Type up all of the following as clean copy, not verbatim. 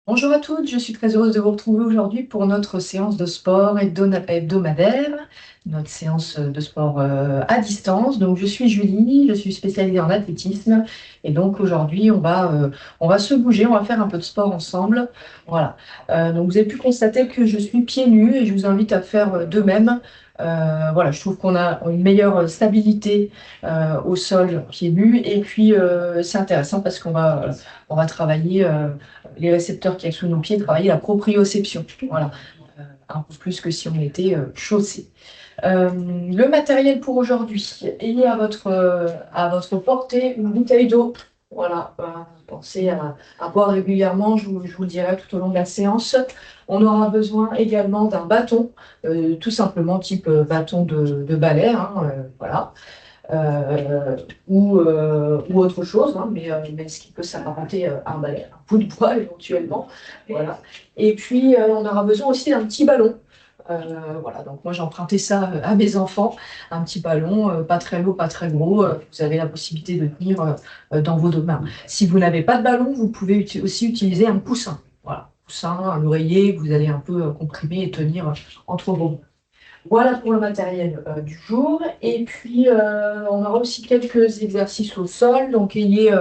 Bonjour à toutes, je suis très heureuse de vous retrouver aujourd'hui pour notre séance de sport hebdomadaire, notre séance de sport à distance. Donc je suis Julie, je suis spécialisée en athlétisme et donc aujourd'hui on va se bouger, on va faire un peu de sport ensemble. Voilà. Donc vous avez pu constater que je suis pieds nus et je vous invite à faire de même. Voilà, je trouve qu'on a une meilleure stabilité au sol pieds nus et puis c'est intéressant parce on va travailler les récepteurs qui sont sous nos pieds, travailler la proprioception. Voilà, un peu plus que si on était chaussé. Le matériel pour aujourd'hui, ayez à votre portée une bouteille d'eau. Voilà, pensez à boire régulièrement, je vous le dirai tout au long de la séance. On aura besoin également d'un bâton, tout simplement type bâton de balai, hein, voilà ou autre chose, hein, mais ce qui peut s'apparenter à un balai, un bout de bois éventuellement. Voilà. Et puis, on aura besoin aussi d'un petit ballon. Voilà, donc moi j'ai emprunté ça à mes enfants, un petit ballon, pas très lourd, pas très gros. Vous avez la possibilité de tenir dans vos deux mains. Si vous n'avez pas de ballon, vous pouvez aussi utiliser un coussin. Voilà, coussin, un oreiller que vous allez un peu comprimer et tenir entre vos mains. Voilà pour le matériel du jour. Et puis, on aura aussi quelques exercices au sol. Donc, ayez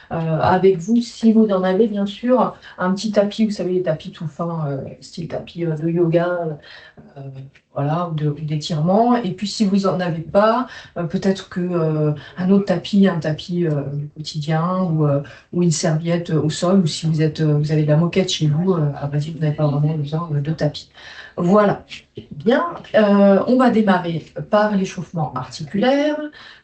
avec vous, si vous en avez bien sûr, un petit tapis, vous savez, les tapis tout fins, style tapis de yoga, euh, voilà, ou d'étirement. Et puis, si vous n'en avez pas, peut-être que un autre tapis, un tapis du quotidien ou une serviette au sol. Ou si vous avez de la moquette chez vous, à vrai dire, vous n'avez pas vraiment besoin de tapis. Voilà. Bien, on va démarrer par l'échauffement articulaire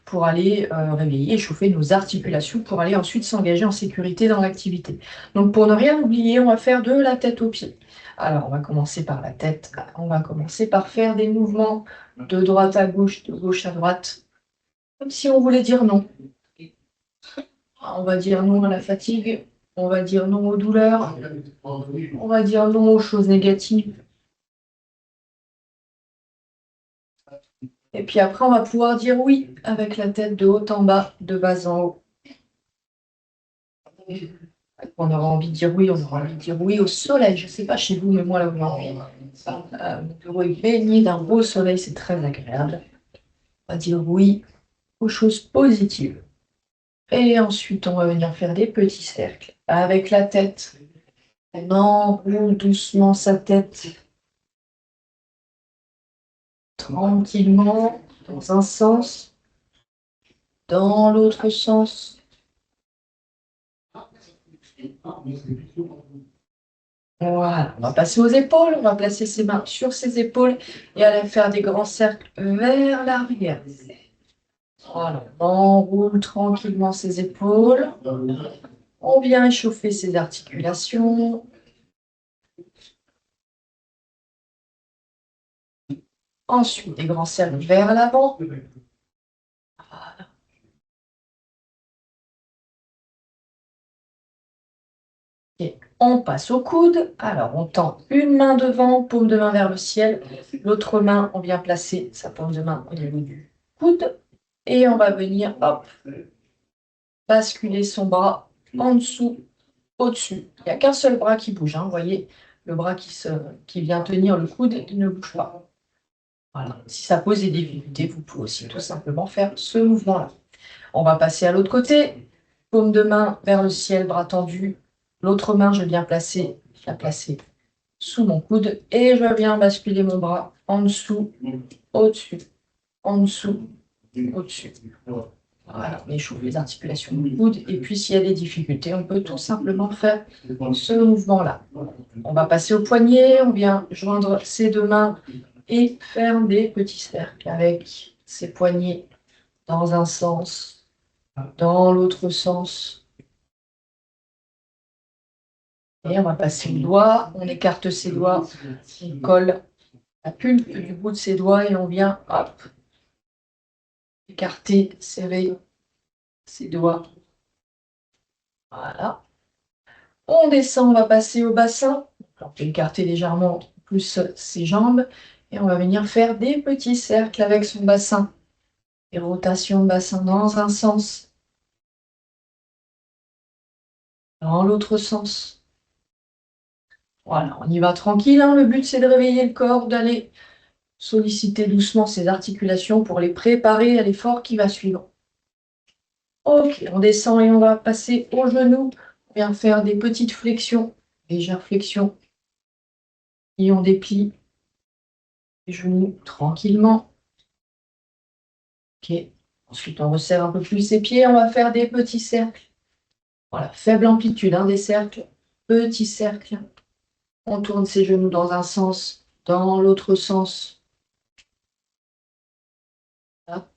pour aller réveiller et chauffer nos articulations pour aller ensuite s'engager en sécurité dans l'activité. Donc pour ne rien oublier, on va faire de la tête aux pieds. Alors on va commencer par la tête. On va commencer par faire des mouvements de droite à gauche, de gauche à droite, comme si on voulait dire non. On va dire non à la fatigue, on va dire non aux douleurs, on va dire non aux choses négatives. Et puis après, on va pouvoir dire oui avec la tête de haut en bas, de bas en haut. On aura envie de dire oui, on aura envie de dire oui au soleil. Je ne sais pas chez vous, mais moi, là, aujourd'hui, mon bureau est baigné d'un beau soleil, c'est très agréable. On va dire oui aux choses positives. Et ensuite, on va venir faire des petits cercles avec la tête. On enroule doucement sa tête tranquillement dans un sens, dans l'autre sens. Voilà, on va passer aux épaules, on va placer ses mains sur ses épaules et aller faire des grands cercles vers l'arrière. Voilà, on enroule tranquillement ses épaules. On vient échauffer ses articulations. Ensuite, des grands cercles vers l'avant. Et on passe au coude. Alors, on tend une main devant, paume de main vers le ciel. L'autre main, on vient placer sa paume de main au niveau du coude. Et on va venir, hop, basculer son bras en dessous, au-dessus. Il n'y a qu'un seul bras qui bouge. Hein. Vous voyez, le bras qui vient tenir le coude, il ne bouge pas. Voilà. Si ça pose des difficultés, vous pouvez aussi tout simplement faire ce mouvement-là. On va passer à l'autre côté. Paume de main vers le ciel, bras tendu. L'autre main, je la placer sous mon coude et je viens basculer mon bras en dessous, au-dessus, en dessous, au-dessus. Voilà, on échauffe les articulations du coude. Et puis, s'il y a des difficultés, on peut tout simplement faire ce mouvement-là. On va passer au poignet, on vient joindre ses deux mains et faire des petits cercles avec ses poignets dans un sens, dans l'autre sens. Et on va passer le doigt, on écarte ses doigts, on colle la pulpe du bout de ses doigts et on vient, hop, écarter, serrer ses doigts. Voilà. On descend, on va passer au bassin. On peut écarter légèrement plus ses jambes et on va venir faire des petits cercles avec son bassin. Des rotations de bassin dans un sens, dans l'autre sens. Voilà, on y va tranquille, hein. Le but, c'est de réveiller le corps, d'aller solliciter doucement ses articulations pour les préparer à l'effort qui va suivre. Ok, on descend et on va passer aux genoux. On vient faire des petites flexions, légères flexions. Et on déplie les genoux tranquillement. Ok. Ensuite, on resserre un peu plus ses pieds. On va faire des petits cercles. Voilà, faible amplitude, hein, des cercles. Petits cercles. On tourne ses genoux dans un sens, dans l'autre sens. Voilà.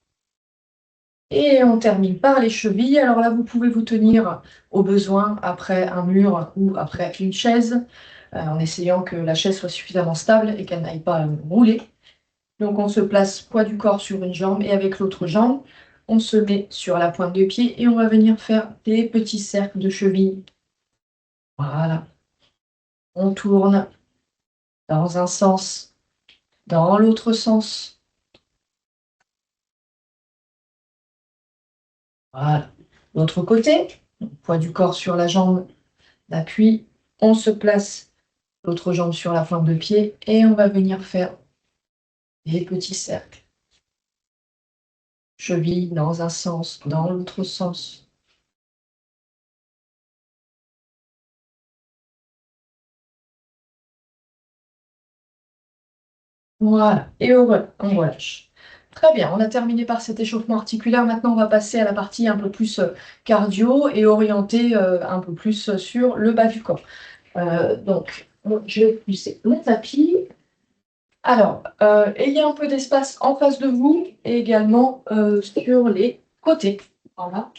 Et on termine par les chevilles. Alors là, vous pouvez vous tenir au besoin après un mur ou après une chaise, en essayant que la chaise soit suffisamment stable et qu'elle n'aille pas rouler. Donc on se place poids du corps sur une jambe et avec l'autre jambe, on se met sur la pointe de pied et on va venir faire des petits cercles de cheville. Voilà. On tourne dans un sens, dans l'autre sens. Voilà. L'autre côté, poids du corps sur la jambe d'appui. On se place l'autre jambe sur la pointe de pied et on va venir faire des petits cercles. Cheville dans un sens, dans l'autre sens. Voilà, et on relâche. Très bien, on a terminé par cet échauffement articulaire. Maintenant, on va passer à la partie un peu plus cardio et orientée un peu plus sur le bas du corps. Donc, je vais pousser mon tapis. Alors, ayez un peu d'espace en face de vous et également sur les côtés. Voilà,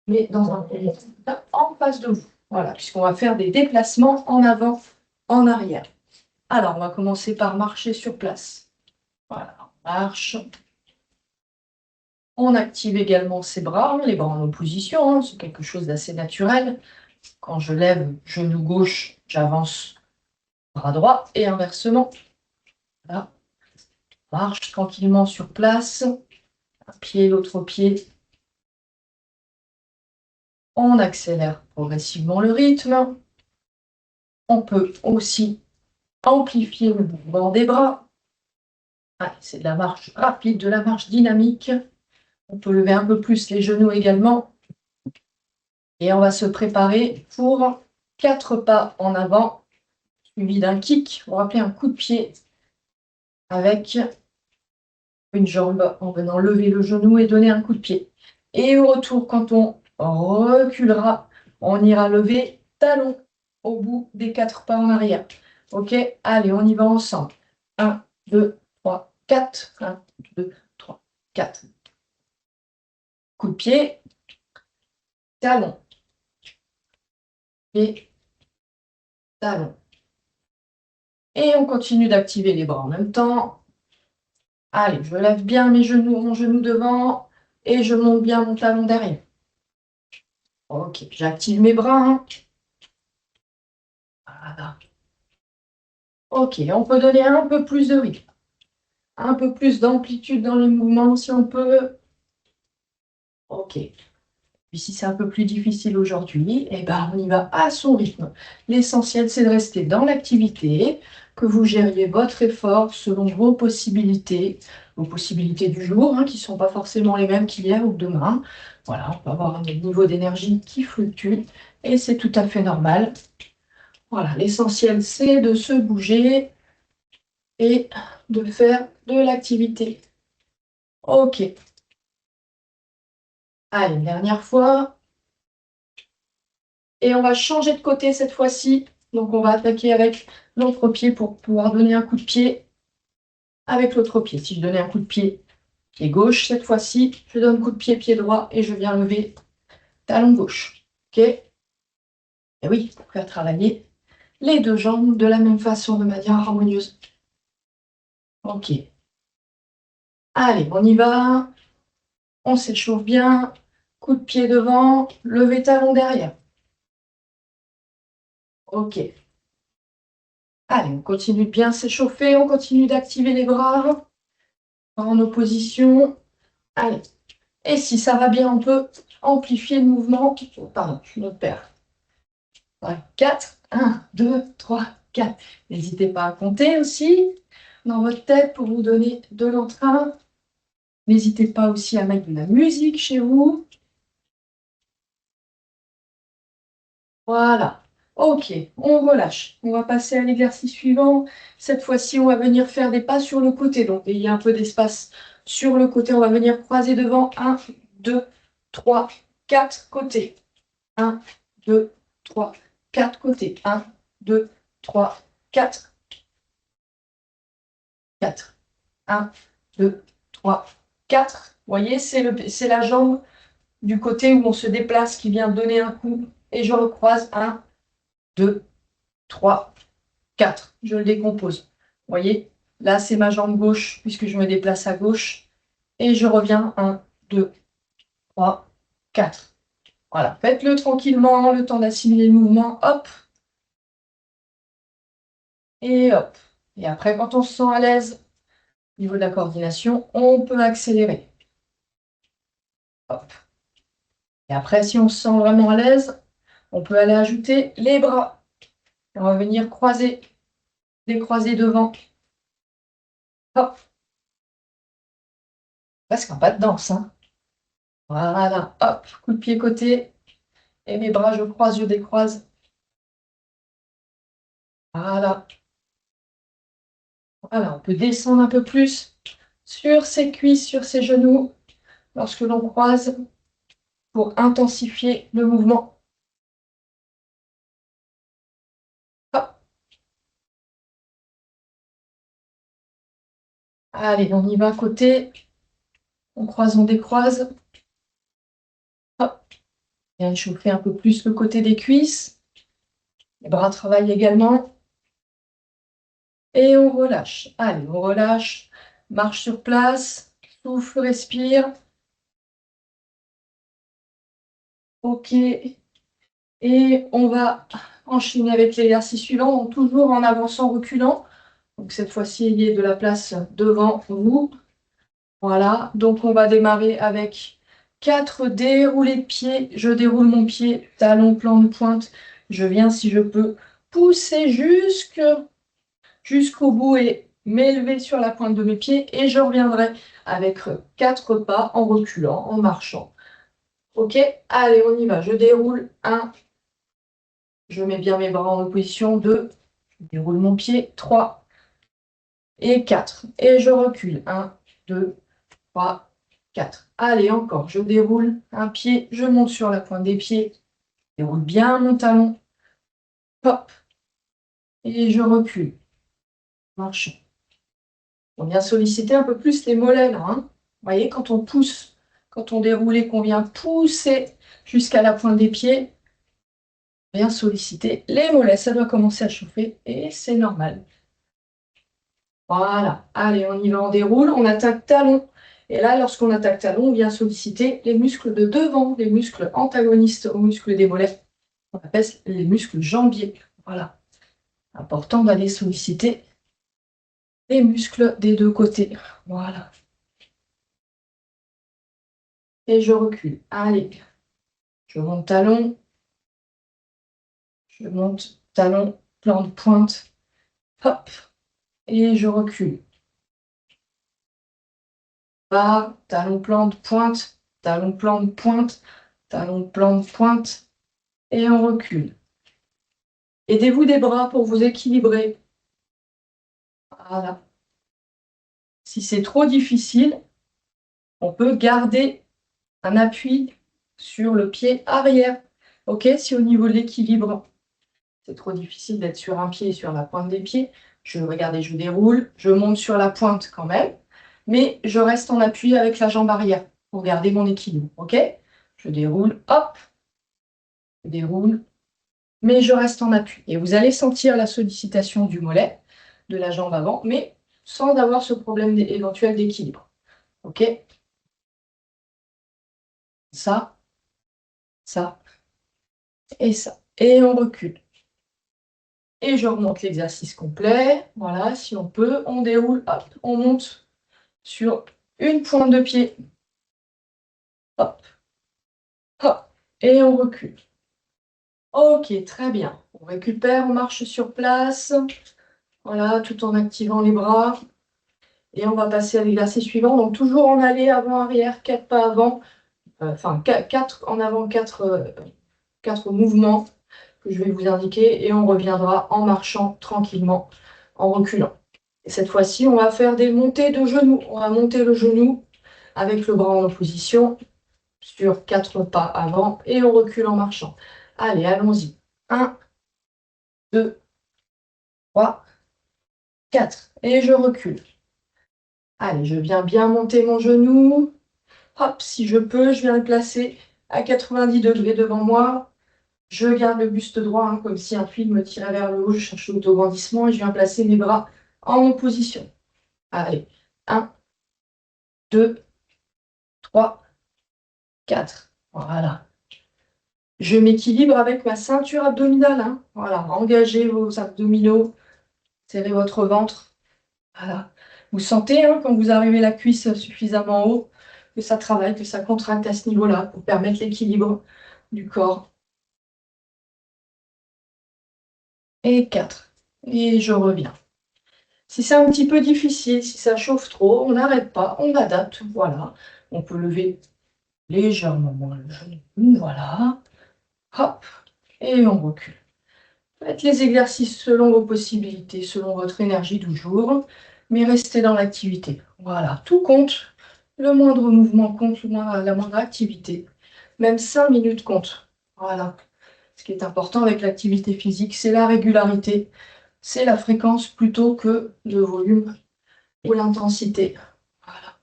mais dans un premier temps, en face de vous. Voilà, puisqu'on va faire des déplacements en avant, en arrière. Alors, on va commencer par marcher sur place. Voilà, on marche. On active également ses bras, les bras en opposition, hein, c'est quelque chose d'assez naturel. Quand je lève genou gauche, j'avance bras droit et inversement. Voilà. Marche tranquillement sur place, un pied, l'autre pied. On accélère progressivement le rythme. On peut aussi amplifier le mouvement des bras. Ah, c'est de la marche rapide, de la marche dynamique. On peut lever un peu plus les genoux également. Et on va se préparer pour 4 pas en avant, suivi d'un kick. Vous vous rappelez un coup de pied avec une jambe en venant lever le genou et donner un coup de pied. Et au retour, quand on reculera, on ira lever talon au bout des 4 pas en arrière. Ok, allez, on y va ensemble. 1, 2, 3, 4. 1, 2, 3, 4. Coup de pied, talon, pied, talon. Et on continue d'activer les bras en même temps. Allez, je lève bien mes genoux, mon genou devant et je monte bien mon talon derrière. Ok, j'active mes bras, hein. Voilà. Ok, on peut donner un peu plus de rythme, un peu plus d'amplitude dans le mouvement si on peut. Ok. Puis si c'est un peu plus difficile aujourd'hui, eh ben, on y va à son rythme. L'essentiel, c'est de rester dans l'activité, que vous gériez votre effort selon vos possibilités du jour, hein, qui ne sont pas forcément les mêmes qu'hier ou demain. Voilà, on peut avoir un niveau d'énergie qui fluctue et c'est tout à fait normal. Voilà, l'essentiel, c'est de se bouger et de faire de l'activité. Ok. Allez, une dernière fois. Et on va changer de côté cette fois-ci. Donc, on va attaquer avec l'autre pied pour pouvoir donner un coup de pied avec l'autre pied. Si je donnais un coup de pied, pied gauche, cette fois-ci, je donne un coup de pied, pied droit et je viens lever talon gauche. OK? Et oui, pour faire travailler les deux jambes de la même façon, de manière harmonieuse. OK. Allez, on y va. On s'échauffe bien. Coup de pied devant, lever talon derrière. OK. Allez, on continue de bien s'échauffer, on continue d'activer les bras en opposition. Allez. Et si ça va bien, on peut amplifier le mouvement. Pardon, je me perds. 4, 1, 2, 3, 4. N'hésitez pas à compter aussi dans votre tête pour vous donner de l'entrain. N'hésitez pas aussi à mettre de la musique chez vous. Voilà. Ok, on relâche. On va passer à l'exercice suivant. Cette fois-ci, on va venir faire des pas sur le côté. Donc, il y a un peu d'espace sur le côté. On va venir croiser devant. 1, 2, 3, 4 côtés. 1, 2, 3, 4 côtés. 1, 2, 3, 4. 4. 1, 2, 3, 4. Vous voyez, c'est la jambe du côté où on se déplace qui vient donner un coup. Et je recroise. 1, 2, 3, 4. Je le décompose. Vous voyez, là, c'est ma jambe gauche puisque je me déplace à gauche. Et je reviens. 1, 2, 3, 4. Voilà, faites-le tranquillement, le temps d'assimiler le mouvement. Hop. Et hop. Et après, quand on se sent à l'aise au niveau de la coordination, on peut accélérer. Hop. Et après, si on se sent vraiment à l'aise, on peut aller ajouter les bras. Et on va venir croiser, décroiser devant. Hop. Presque un pas de danse, hein. Voilà. Hop. Coup de pied côté. Et mes bras, je croise, je décroise. Voilà. Voilà. On peut descendre un peu plus sur ses cuisses, sur ses genoux, lorsque l'on croise, pour intensifier le mouvement. Hop. Allez, on y va côté. On croise, on décroise. Hop. Bien chauffer un peu plus le côté des cuisses. Les bras travaillent également. Et on relâche. Allez, on relâche. Marche sur place. Souffle, respire. Ok. Et on va enchaîner avec l'exercice suivant, donc toujours en avançant, reculant. Donc cette fois-ci, il y a de la place devant vous. Voilà. Donc on va démarrer avec 4 déroulés de pied. Je déroule mon pied, talon, plan de pointe. Je viens, si je peux, pousser jusqu'au bout et m'élever sur la pointe de mes pieds. Et je reviendrai avec 4 pas en reculant, en marchant. Ok? Allez, on y va. Je déroule. 1. Je mets bien mes bras en position. 2. Je déroule mon pied. 3 et 4. Et je recule. 1, 2, 3, 4. Allez, encore. Je déroule un pied. Je monte sur la pointe des pieds. Je déroule bien mon talon. Hop. Et je recule. Marchons. On vient solliciter un peu plus les mollets là, hein. Vous voyez, quand on pousse, quand on déroule et qu'on vient pousser jusqu'à la pointe des pieds, on vient solliciter les mollets. Ça doit commencer à chauffer et c'est normal. Voilà. Allez, on y va, on déroule, on attaque talon. Et là, lorsqu'on attaque talon, on vient solliciter les muscles de devant, les muscles antagonistes aux muscles des mollets. On appelle les muscles jambiers. Voilà. Important d'aller solliciter les muscles des deux côtés. Voilà. Et je recule. Allez. Je monte talon. Je monte talon, plan de pointe. Hop. Et je recule. Bas, talon, plan de pointe. Talon, plan de pointe. Talon, plan de pointe. Et on recule. Aidez-vous des bras pour vous équilibrer. Voilà. Si c'est trop difficile, on peut garder un appui sur le pied arrière. Ok, si au niveau de l'équilibre, c'est trop difficile d'être sur un pied et sur la pointe des pieds, regardez, je déroule, je monte sur la pointe quand même, mais je reste en appui avec la jambe arrière pour garder mon équilibre. Ok, je déroule, hop, je déroule, mais je reste en appui. Et vous allez sentir la sollicitation du mollet, de la jambe avant, mais sans avoir ce problème éventuel d'équilibre. Ok? Ça, ça et ça. Et on recule. Et je remonte l'exercice complet. Voilà, si on peut, on déroule, hop, on monte sur une pointe de pied. Hop, hop, et on recule. Ok, très bien. On récupère, on marche sur place. Voilà, tout en activant les bras. Et on va passer à l'exercice suivant. Donc toujours en aller, avant, arrière, 4 pas avant. Enfin, 4 en avant, 4 mouvements que je vais vous indiquer. Et on reviendra en marchant tranquillement, en reculant. Et cette fois-ci, on va faire des montées de genoux. On va monter le genou avec le bras en opposition sur 4 pas avant et on recule en marchant. Allez, allons-y. 1, 2, 3, 4. Et je recule. Allez, je viens bien monter mon genou. Hop, si je peux, je viens le placer à 90 degrés devant moi. Je garde le buste droit, hein, comme si un fil me tirait vers le haut. Je cherche l'autograndissement et je viens placer mes bras en opposition. Allez, 1, 2, 3, 4. Voilà. Je m'équilibre avec ma ceinture abdominale, hein. Voilà, engagez vos abdominaux, serrez votre ventre. Voilà. Vous sentez, hein, quand vous arrivez la cuisse suffisamment haut, que ça travaille, que ça contracte à ce niveau-là pour permettre l'équilibre du corps. Et 4. Et je reviens. Si c'est un petit peu difficile, si ça chauffe trop, on n'arrête pas, on adapte. Voilà. On peut lever légèrement moins le genou. Voilà. Hop. Et on recule. Faites les exercices selon vos possibilités, selon votre énergie du jour, mais restez dans l'activité. Voilà, tout compte. Le moindre mouvement compte, la moindre activité. Même 5 minutes compte. Voilà. Ce qui est important avec l'activité physique, c'est la régularité, c'est la fréquence plutôt que le volume ou l'intensité. Voilà.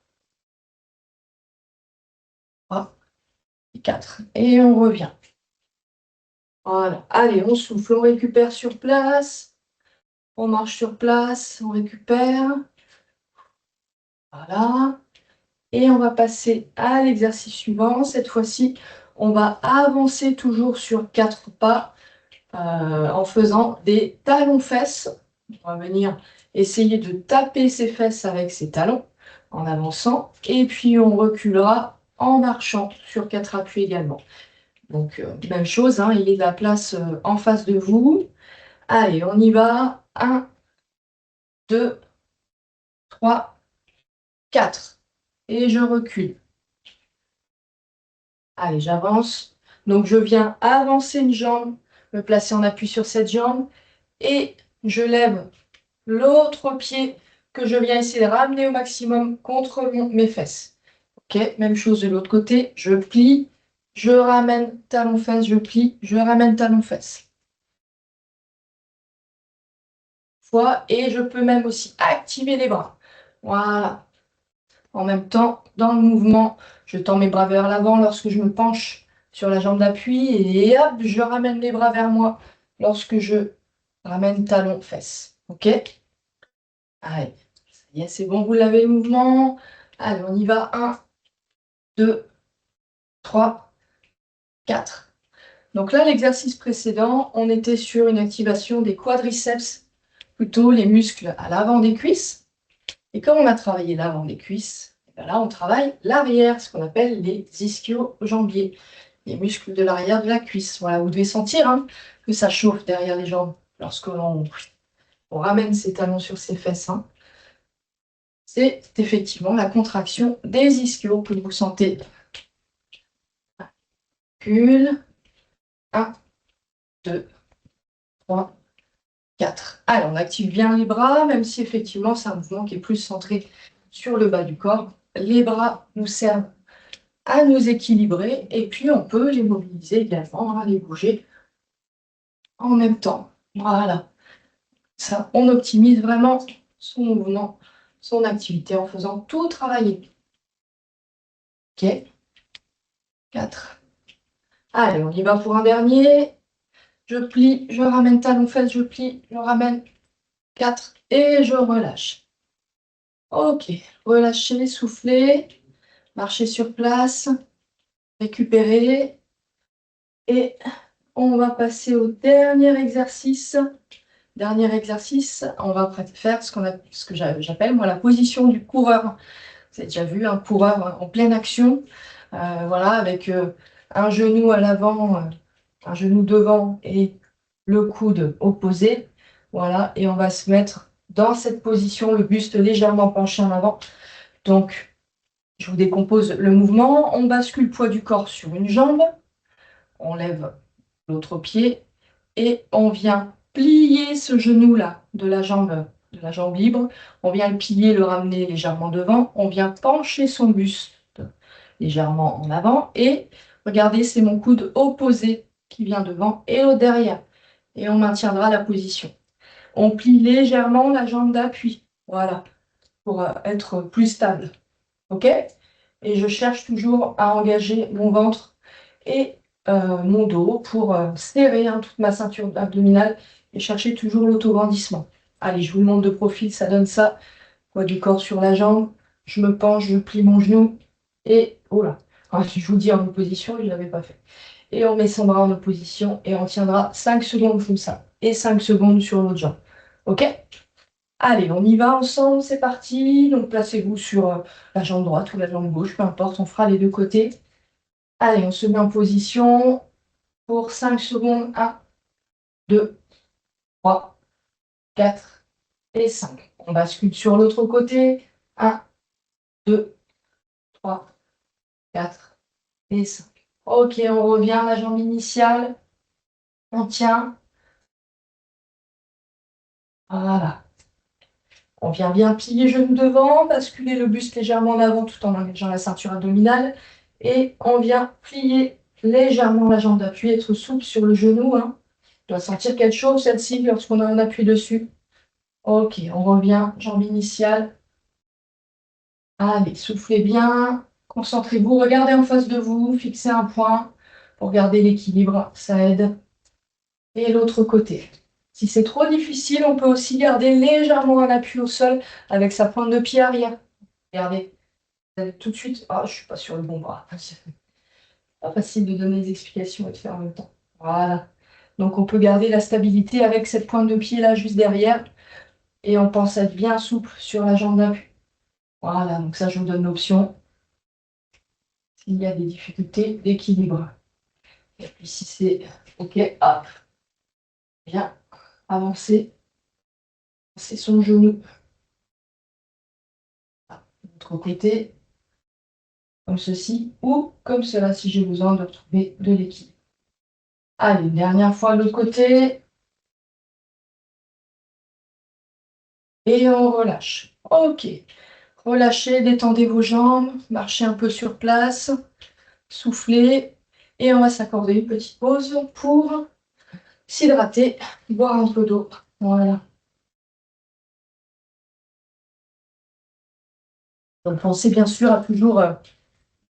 3, 4. Et on revient. Voilà. Allez, on souffle, on récupère sur place. On marche sur place, on récupère. Voilà. Et on va passer à l'exercice suivant. Cette fois-ci, on va avancer toujours sur 4 pas en faisant des talons-fesses. On va venir essayer de taper ses fesses avec ses talons en avançant. Et puis, on reculera en marchant sur 4 appuis également. Donc, même chose, hein, il y a de la place en face de vous. Allez, on y va. 1, 2, 3, 4. Et je recule. Allez, j'avance. Donc, je viens avancer une jambe, me placer en appui sur cette jambe et je lève l'autre pied que je viens essayer de ramener au maximum contre mes fesses. Ok, même chose de l'autre côté. Je plie, je ramène talon-fesse, je plie, je ramène talon-fesse. Et je peux même aussi activer les bras. Voilà. En même temps, dans le mouvement, je tends mes bras vers l'avant lorsque je me penche sur la jambe d'appui et hop, je ramène les bras vers moi lorsque je ramène talon, fesse. Ok? Allez, ça y est, c'est bon, vous l'avez le mouvement. Allez, on y va. 1, 2, 3, 4. Donc là, l'exercice précédent, on était sur une activation des quadriceps, plutôt les muscles à l'avant des cuisses. Et comme on a travaillé l'avant des cuisses, et bien là, on travaille l'arrière, ce qu'on appelle les ischio-jambiers, les muscles de l'arrière de la cuisse. Voilà, vous devez sentir, hein, que ça chauffe derrière les jambes lorsque on ramène ses talons sur ses fesses. Hein. C'est effectivement la contraction des ischios que vous sentez. Recule. 1, 2, 3, 4. Allez, on active bien les bras, même si effectivement c'est un mouvement qui est plus centré sur le bas du corps. Les bras nous servent à nous équilibrer et puis on peut les mobiliser également, hein, les bouger en même temps. Voilà. Ça, on optimise vraiment son mouvement, son activité en faisant tout travailler. Ok. 4. Allez, on y va pour un dernier. Je plie, je ramène talon-fesse, je plie, je ramène 4 et je relâche. Ok, relâchez, soufflez, marchez sur place, récupérez. Et on va passer au dernier exercice. Dernier exercice, on va faire ce que j'appelle moi la position du coureur. Vous avez déjà vu un coureur en pleine action, voilà, avec un genou à l'avant un genou devant et le coude opposé. Voilà, et on va se mettre dans cette position, le buste légèrement penché en avant. Donc, je vous décompose le mouvement. On bascule le poids du corps sur une jambe. On lève l'autre pied et on vient plier ce genou-là de la jambe libre. On vient le plier, le ramener légèrement devant. On vient pencher son buste légèrement en avant. Et regardez, c'est mon coude opposé qui vient devant et au derrière. Et on maintiendra la position. On plie légèrement la jambe d'appui. Voilà, pour être plus stable. OK? Et je cherche toujours à engager mon ventre et mon dos pour serrer toute ma ceinture abdominale et chercher toujours l'autograndissement. Allez, je vous le montre de profil, ça donne ça. Poids du corps sur la jambe, je me penche, je plie mon genou et oh là, je vous dis en opposition, je ne l'avais pas fait. Et on met son bras en opposition et on tiendra 5 secondes comme ça et 5 secondes sur l'autre jambe. OK? Allez, on y va ensemble, c'est parti. Donc placez-vous sur la jambe droite ou la jambe gauche, peu importe, on fera les deux côtés. Allez, on se met en position pour 5 secondes. 1, 2, 3, 4 et 5. On bascule sur l'autre côté. 1, 2, 3, 4 et 5. Ok, on revient à la jambe initiale. On tient. Voilà. On vient bien plier genou devant, basculer le buste légèrement en avant tout en engageant la ceinture abdominale. Et on vient plier légèrement la jambe d'appui, être souple sur le genou. On doit sentir quelque chose, celle-ci, lorsqu'on a un appui dessus. Ok, on revient, jambe initiale. Allez, soufflez bien, concentrez-vous, regardez en face de vous, fixez un point pour garder l'équilibre, ça aide. Et l'autre côté. Si c'est trop difficile, on peut aussi garder légèrement un appui au sol avec sa pointe de pied arrière. Regardez, vous allez tout de suite. Ah, je suis pas sur le bon bras. C'est pas facile de donner des explications et de faire en même temps. Voilà. Donc on peut garder la stabilité avec cette pointe de pied là juste derrière. Et on pense être bien souple sur la jambe d'appui. Voilà, donc ça je vous donne l'option s'il y a des difficultés d'équilibre. Et puis si c'est OK, hop, bien avancer, c'est son genou. De l'autre côté, comme ceci, ou comme cela si j'ai besoin de retrouver de l'équilibre. Allez, dernière fois de l'autre côté. Et on relâche. OK. Relâchez, détendez vos jambes, marchez un peu sur place, soufflez. Et on va s'accorder une petite pause pour s'hydrater, boire un peu d'eau. Voilà. Donc pensez bien sûr à toujours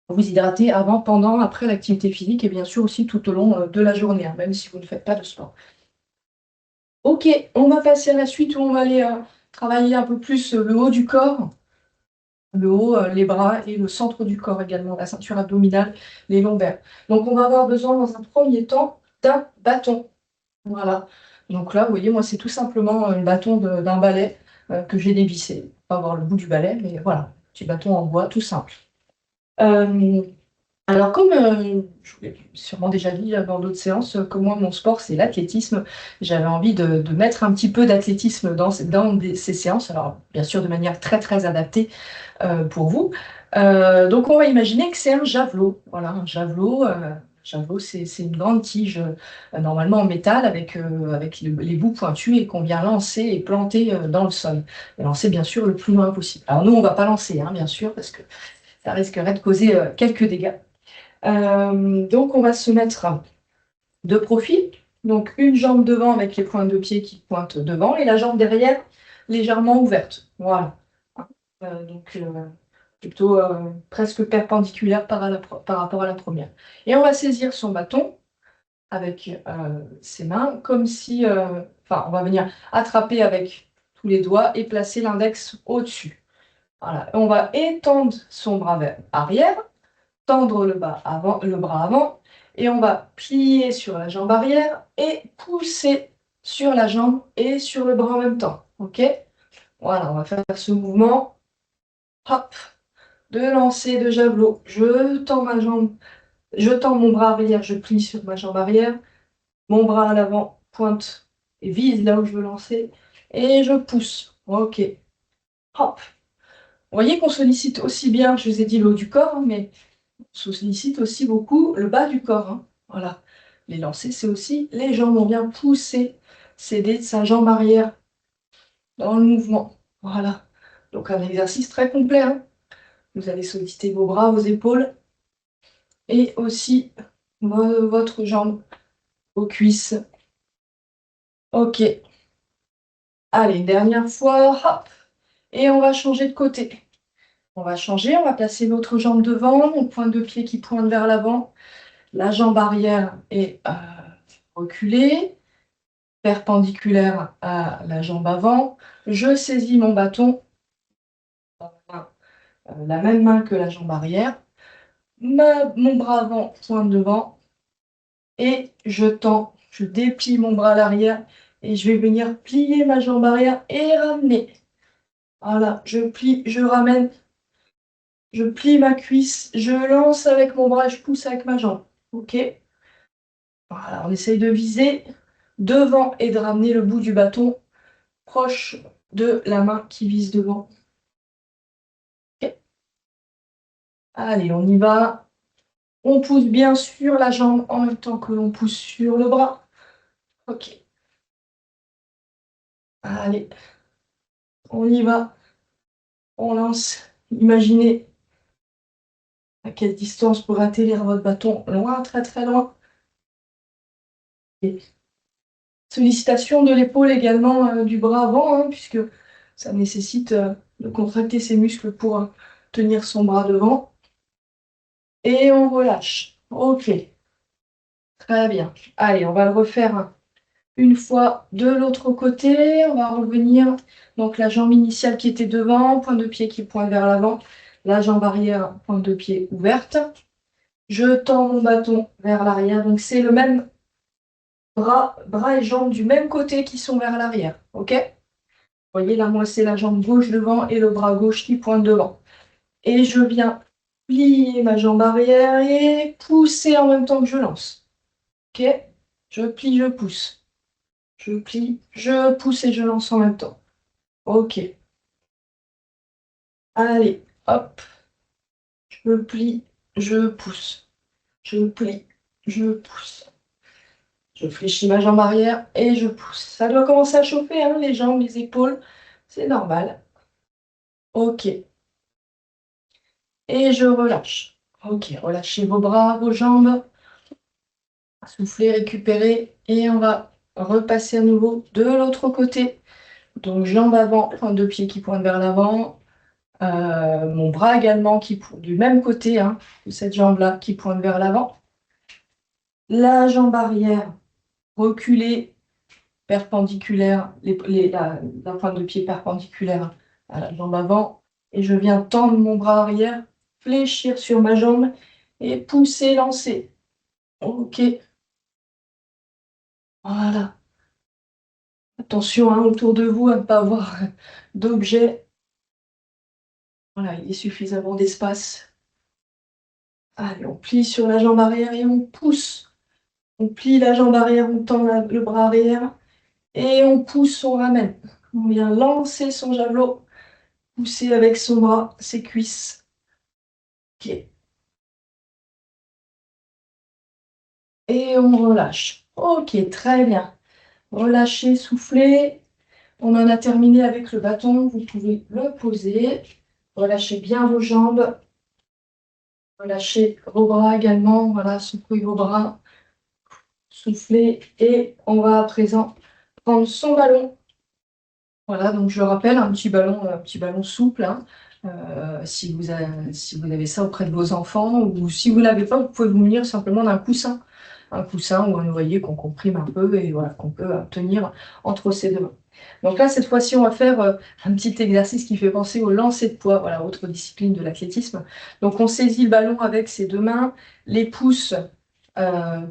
vous hydrater avant, pendant, après l'activité physique et bien sûr aussi tout au long de la journée, même si vous ne faites pas de sport. Ok, on va passer à la suite où on va aller travailler un peu plus le haut du corps, le haut, les bras et le centre du corps également, la ceinture abdominale, les lombaires. Donc on va avoir besoin dans un premier temps d'un bâton. Voilà. Donc là, vous voyez, moi c'est tout simplement un bâton d'un balai que j'ai dévissé. Pas avoir le bout du balai, mais voilà, petit bâton en bois, tout simple. Euh, Alors, comme je vous l'ai sûrement déjà dit dans d'autres séances, que moi, mon sport, c'est l'athlétisme, j'avais envie de mettre un petit peu d'athlétisme dans ces séances, alors bien sûr de manière très très adaptée pour vous. Donc, on va imaginer que c'est un javelot. Voilà, un javelot. Javelot, c'est une grande tige, normalement en métal, avec les bouts pointus et qu'on vient lancer et planter dans le sol. Et lancer, bien sûr, le plus loin possible. Alors, nous, on ne va pas lancer, hein, bien sûr, parce que ça risquerait de causer quelques dégâts. Donc, on va se mettre de profil. Donc, une jambe devant avec les pointes de pied qui pointent devant et la jambe derrière légèrement ouverte. Voilà. Donc, plutôt presque perpendiculaire par rapport à la première. Et on va saisir son bâton avec ses mains comme si... Enfin, on va venir attraper avec tous les doigts et placer l'index au-dessus. Voilà. On va étendre son bras vers arrière, tendre le bras avant et on va plier sur la jambe arrière et pousser sur la jambe et sur le bras en même temps. Ok? Voilà, on va faire ce mouvement. Hop, de lancer de javelot. Je tends ma jambe, je tends mon bras arrière, je plie sur ma jambe arrière. mon bras à l'avant, pointe et vise là où je veux lancer, et je pousse. Ok. Hop. Vous voyez qu'on sollicite aussi bien, je vous ai dit le haut du corps, hein, mais on sollicite aussi beaucoup le bas du corps. Hein. Voilà. Les lancers, c'est aussi les jambes. On vient pousser, s'aider de sa jambe arrière dans le mouvement. Voilà. Donc un exercice très complet. Hein. Vous allez solliciter vos bras, vos épaules et aussi votre jambe, vos cuisses. Ok. Allez, dernière fois. Hop. Et on va changer de côté. On va changer, on va placer notre jambe devant, mon pointe de pied qui pointe vers l'avant. La jambe arrière est reculée, perpendiculaire à la jambe avant. Je saisis mon bâton, la même main que la jambe arrière. Mon bras avant pointe devant et je tends, je déplie mon bras à l'arrière et je vais venir plier ma jambe arrière et ramener. Voilà, je plie, je ramène, je plie ma cuisse, je lance avec mon bras, je pousse avec ma jambe. Ok? Voilà, on essaye de viser devant et de ramener le bout du bâton proche de la main qui vise devant. Ok. Allez, on y va. On pousse bien sûr la jambe en même temps que l'on pousse sur le bras. Ok. Allez, on y va. On lance. Imaginez à quelle distance pour atterrir votre bâton. Loin, très très loin. Et sollicitation de l'épaule également du bras avant, hein, puisque ça nécessite de contracter ses muscles pour tenir son bras devant. Et on relâche. Ok, très bien. Allez, on va le refaire une fois de l'autre côté. On va revenir. Donc la jambe initiale qui était devant, point de pied qui pointe vers l'avant. La jambe arrière, pointe de pied ouverte. Je tends mon bâton vers l'arrière. Donc c'est le même bras et jambes du même côté qui sont vers l'arrière. Ok? Vous voyez, là, moi, c'est la jambe gauche devant et le bras gauche qui pointe devant. Et je viens plier ma jambe arrière et pousser en même temps que je lance. Ok? Je plie, je pousse. Je plie, je pousse et je lance en même temps. Ok. Allez, hop. Je plie, je pousse. Je plie, je pousse. Je fléchis ma jambe arrière et je pousse. Ça doit commencer à chauffer, hein, les jambes, les épaules. C'est normal. Ok. Et je relâche. Ok, relâchez vos bras, vos jambes. Soufflez, récupérez. Et on va repasser à nouveau de l'autre côté. Donc, jambe avant, pointe de pied qui pointe vers l'avant. Mon bras également qui pointe du même côté, hein, de cette jambe-là qui pointe vers l'avant. La jambe arrière reculée, perpendiculaire, la pointe de pied perpendiculaire à la jambe avant. Et je viens tendre mon bras arrière, fléchir sur ma jambe et pousser, lancer. Ok, voilà. Attention hein, autour de vous à ne pas avoir d'objets. Voilà, il est suffisamment d'espace. Allez, on plie sur la jambe arrière et on pousse. On plie la jambe arrière, on tend le bras arrière et on pousse, on ramène. On vient lancer son javelot, pousser avec son bras, ses cuisses. Ok. Et on relâche. Ok, très bien. Relâchez, soufflez. On en a terminé avec le bâton. Vous pouvez le poser. Relâchez bien vos jambes. Relâchez vos bras également. Voilà, secouez vos bras. Soufflez. Et on va à présent prendre son ballon. Voilà, donc je rappelle, un petit ballon souple. Hein. Si vous avez ça auprès de vos enfants, ou si vous ne l'avez pas, vous pouvez vous munir simplement d'un coussin. Un coussin ou un oreiller qu'on comprime un peu et voilà, qu'on peut tenir entre ses deux mains. Donc là, cette fois-ci, on va faire un petit exercice qui fait penser au lancer de poids, voilà, autre discipline de l'athlétisme. Donc on saisit le ballon avec ses deux mains, les pouces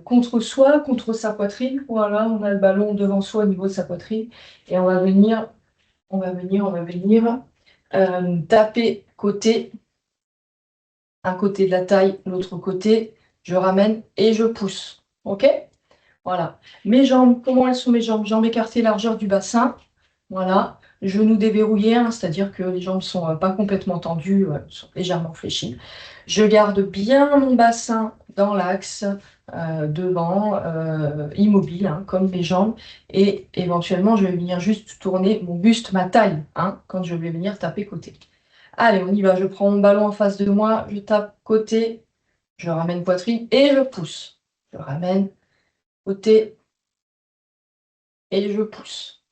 contre soi, contre sa poitrine. Voilà, on a le ballon devant soi au niveau de sa poitrine et on va venir taper côté, un côté de la taille, l'autre côté, je ramène et je pousse. Ok? Voilà. Mes jambes, comment elles sont mes jambes? Jambes écartées, largeur du bassin. Voilà. Genoux déverrouillés, hein, c'est-à-dire que les jambes ne sont pas complètement tendues, sont légèrement fléchies. Je garde bien mon bassin dans l'axe, devant, immobile, hein, comme mes jambes. Et éventuellement, je vais venir juste tourner mon buste, ma taille, hein, quand je vais venir taper côté. Allez, on y va. Je prends mon ballon en face de moi, je tape côté, je ramène poitrine et je pousse. Je ramène côté et je pousse.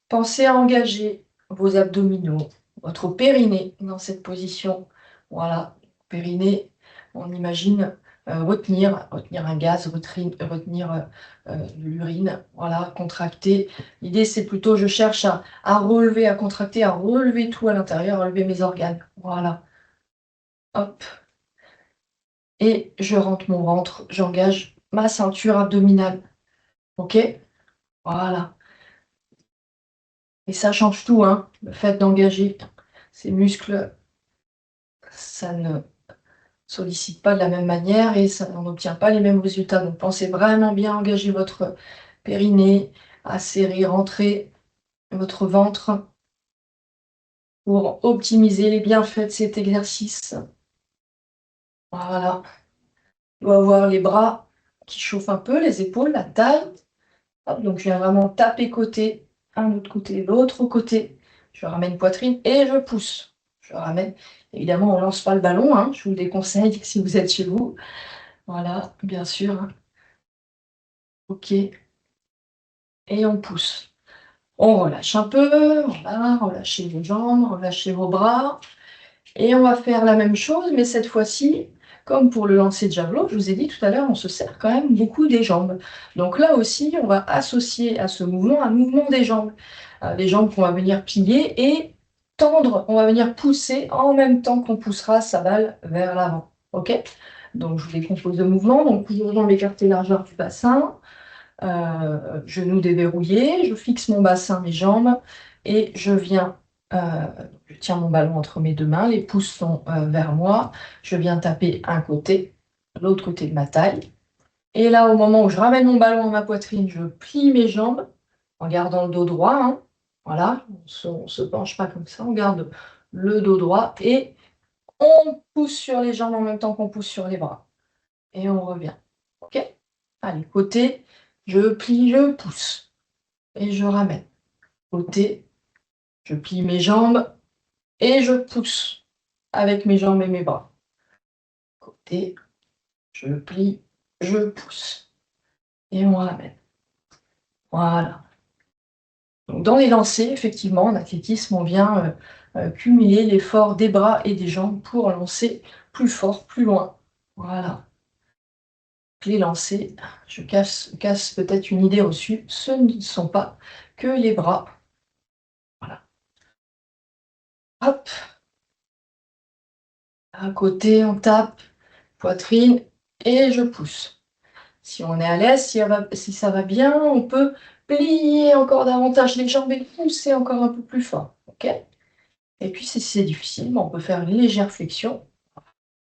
Pensez à engager vos abdominaux, votre périnée dans cette position. Voilà, périnée, on imagine retenir un gaz, retenir de l'urine, voilà, contracter. L'idée, c'est plutôt, je cherche à relever, à contracter, à relever tout à l'intérieur, à relever mes organes. Voilà, hop. Et je rentre mon ventre, j'engage ma ceinture abdominale. Ok? Voilà. Et ça change tout, hein, le fait d'engager ces muscles, ça ne sollicite pas de la même manière et ça n'en obtient pas les mêmes résultats. Donc pensez vraiment bien à engager votre périnée, à serrer, rentrer votre ventre pour optimiser les bienfaits de cet exercice. Voilà. On doit avoir les bras qui chauffent un peu, les épaules, la taille. Hop, donc je viens vraiment taper côté, un autre côté, l'autre côté. Je ramène poitrine et je pousse. Je ramène. Évidemment, on ne lance pas le ballon, hein, je vous le déconseille si vous êtes chez vous. Voilà, bien sûr. Ok. Et on pousse. On relâche un peu, voilà, relâchez vos jambes, relâchez vos bras. Et on va faire la même chose, mais cette fois-ci, comme pour le lancer de javelot, je vous ai dit tout à l'heure, on se sert quand même beaucoup des jambes. Donc là aussi, on va associer à ce mouvement un mouvement des jambes. Les jambes qu'on va venir plier et tendre, on va venir pousser en même temps qu'on poussera sa balle vers l'avant. Ok? Donc je vous décompose le mouvement, donc toujours jambes écartées, largeur du bassin. Genoux déverrouillés, je fixe mon bassin, mes jambes, et je viens, je tiens mon ballon entre mes deux mains, les pouces sont vers moi, je viens taper un côté, l'autre côté de ma taille, et là, au moment où je ramène mon ballon à ma poitrine, je plie mes jambes, en gardant le dos droit, hein. Voilà, on ne se penche pas comme ça, on garde le dos droit, et on pousse sur les jambes en même temps qu'on pousse sur les bras, et on revient, ok? Allez, côté, je plie, je pousse. Et je ramène. Côté, je plie mes jambes et je pousse avec mes jambes et mes bras. Côté, je plie, je pousse. Et on ramène. Voilà. Donc dans les lancers, effectivement, en athlétisme, on vient cumuler l'effort des bras et des jambes pour lancer plus fort, plus loin. Voilà. Les lancers, je casse peut-être une idée reçue, ce ne sont pas que les bras. Voilà. Hop, à côté, on tape, poitrine, et je pousse. Si on est à l'aise, si ça va bien, on peut plier encore davantage les jambes et pousser encore un peu plus fort. Ok? Et puis, si c'est difficile, on peut faire une légère flexion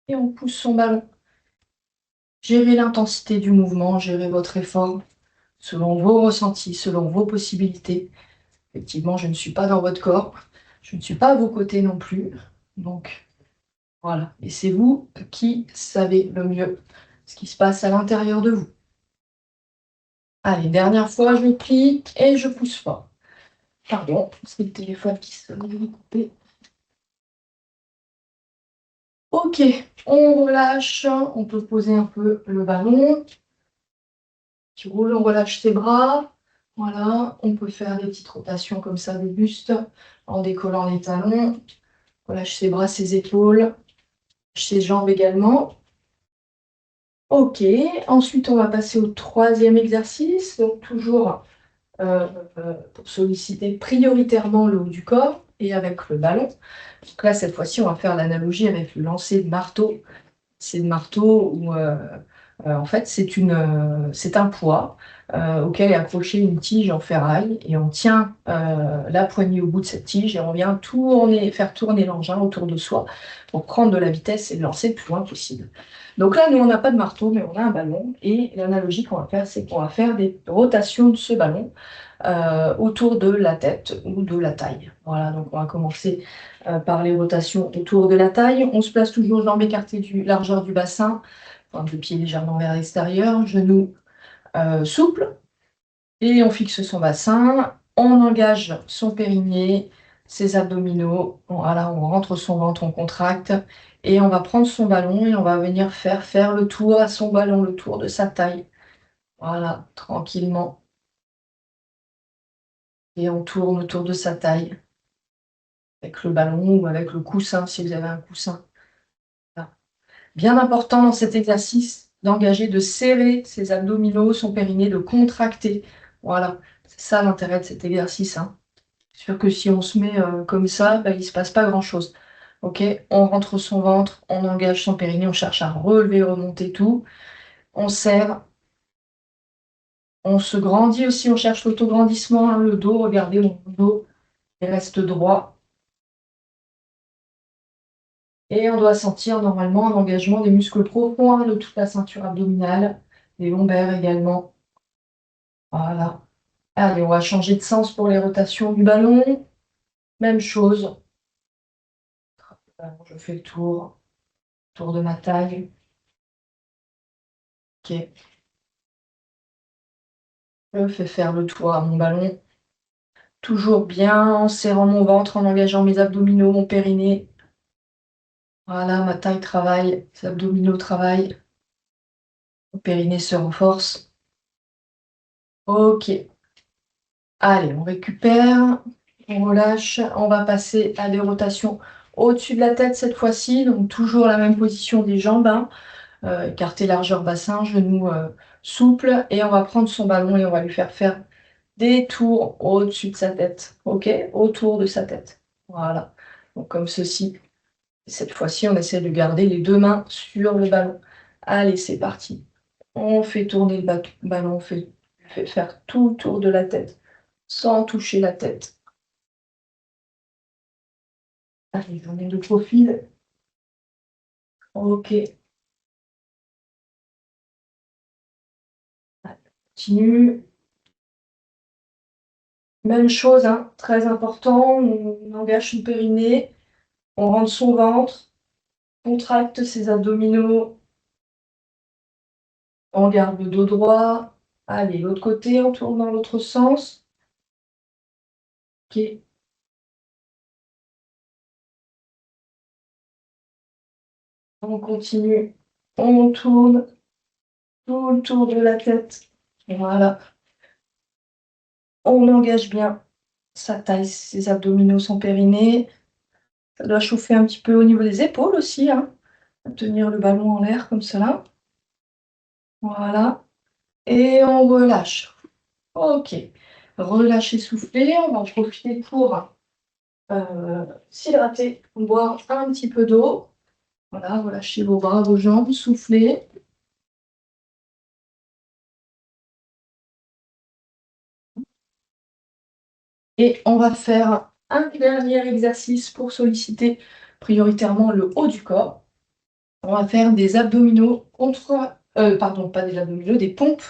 et on pousse son ballon. Gérez l'intensité du mouvement, gérez votre effort selon vos ressentis, selon vos possibilités. Effectivement, je ne suis pas dans votre corps, je ne suis pas à vos côtés non plus. Donc, voilà. Et c'est vous qui savez le mieux ce qui se passe à l'intérieur de vous. Allez, dernière fois, je plie et je pousse fort. Pardon, c'est le téléphone qui sonne, je vais couper. Ok, on relâche, on peut poser un peu le ballon. Tu roules, on relâche ses bras. Voilà, on peut faire des petites rotations comme ça de buste en décollant les talons. Relâche ses bras, ses épaules, ses jambes également. Ok, ensuite on va passer au troisième exercice. Donc toujours pour solliciter prioritairement le haut du corps et avec le ballon. Donc là, cette fois-ci, on va faire l'analogie avec le lancer de marteau. C'est de marteau où En fait, c'est un poids auquel est accrochée une tige en ferraille et on tient la poignée au bout de cette tige et on vient faire tourner l'engin autour de soi pour prendre de la vitesse et le lancer le plus loin possible. Donc là, nous, on n'a pas de marteau, mais on a un ballon et l'analogie qu'on va faire, c'est qu'on va faire des rotations de ce ballon autour de la tête ou de la taille. Voilà, donc on va commencer par les rotations autour de la taille. On se place toujours jambes écartées du largeur du bassin, pointe de pied légèrement vers l'extérieur, genoux souples, et on fixe son bassin. On engage son périnée, ses abdominaux. Voilà, on rentre son ventre, on contracte. Et on va prendre son ballon et on va venir faire le tour à son ballon, le tour de sa taille. Voilà, tranquillement. Et on tourne autour de sa taille avec le ballon ou avec le coussin, si vous avez un coussin. Voilà. Bien important dans cet exercice d'engager, de serrer ses abdominaux, son périnée, de contracter. Voilà, c'est ça l'intérêt de cet exercice, hein. C'est sûr que si on se met comme ça, il ne se passe pas grand-chose. Ok, on rentre son ventre, on engage son périnée, on cherche à relever, remonter tout. On serre, on se grandit aussi, on cherche l'autograndissement, hein, le dos, regardez mon dos, il reste droit. Et on doit sentir normalement un engagement des muscles profonds, hein, de toute la ceinture abdominale, des lombaires également. Voilà. Allez, on va changer de sens pour les rotations du ballon. Même chose. Je fais le tour de ma taille. Ok. Je fais faire le tour à mon ballon. Toujours bien en serrant mon ventre, en engageant mes abdominaux, mon périnée. Voilà, ma taille travaille, les abdominaux travaillent. Mon périnée se renforce. Ok. Allez, on récupère, on relâche. On va passer à des rotations au-dessus de la tête cette fois-ci. Donc toujours la même position des jambes, hein. Écarté largeur bassin, genoux souples. Et on va prendre son ballon et on va lui faire des tours au-dessus de sa tête. Ok? Autour de sa tête. Voilà. Donc comme ceci. Cette fois-ci, on essaie de garder les deux mains sur le ballon. Allez, c'est parti. On fait tourner le ballon, on fait faire tout le tour de la tête, sans toucher la tête. Allez, on est de profil. Ok. Allez, continue. Même chose, hein, très important. On engage son périnée, on rentre son ventre, contracte ses abdominaux, on garde le dos droit. Allez, l'autre côté, on tourne dans l'autre sens. Ok. On continue, on tourne tout le tour de la tête. Voilà. On engage bien sa taille, ses abdominaux, son périnée. Ça doit chauffer un petit peu au niveau des épaules aussi, hein. Tenir le ballon en l'air comme cela. Voilà. Et on relâche. Ok. Relâchez, souffler. On va en profiter pour s'hydrater, boire un petit peu d'eau. Voilà, relâchez vos bras, vos jambes, soufflez. Et on va faire un dernier exercice pour solliciter prioritairement le haut du corps. On va faire des abdominaux pardon, pas des abdominaux, des pompes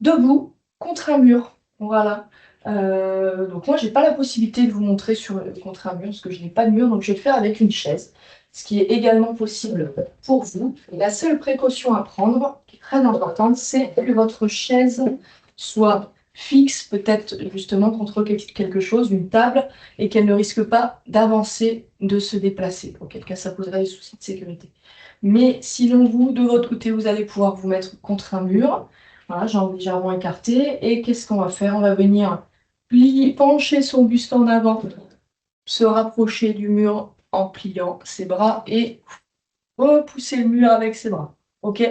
debout contre un mur. Voilà. Donc moi, j'ai pas la possibilité de vous montrer contre un mur parce que je n'ai pas de mur, donc je vais le faire avec une chaise, ce qui est également possible pour vous. Et la seule précaution à prendre, qui est très importante, c'est que votre chaise soit fixe, peut-être justement contre quelque chose, une table, et qu'elle ne risque pas d'avancer, de se déplacer. Auquel cas, ça poserait des soucis de sécurité. Mais sinon, vous, de votre côté, vous allez pouvoir vous mettre contre un mur. Voilà, jambes légèrement écartées. Et qu'est-ce qu'on va faire? On va venir pencher son buste en avant, se rapprocher du mur en pliant ses bras et repousser le mur avec ses bras. Ok?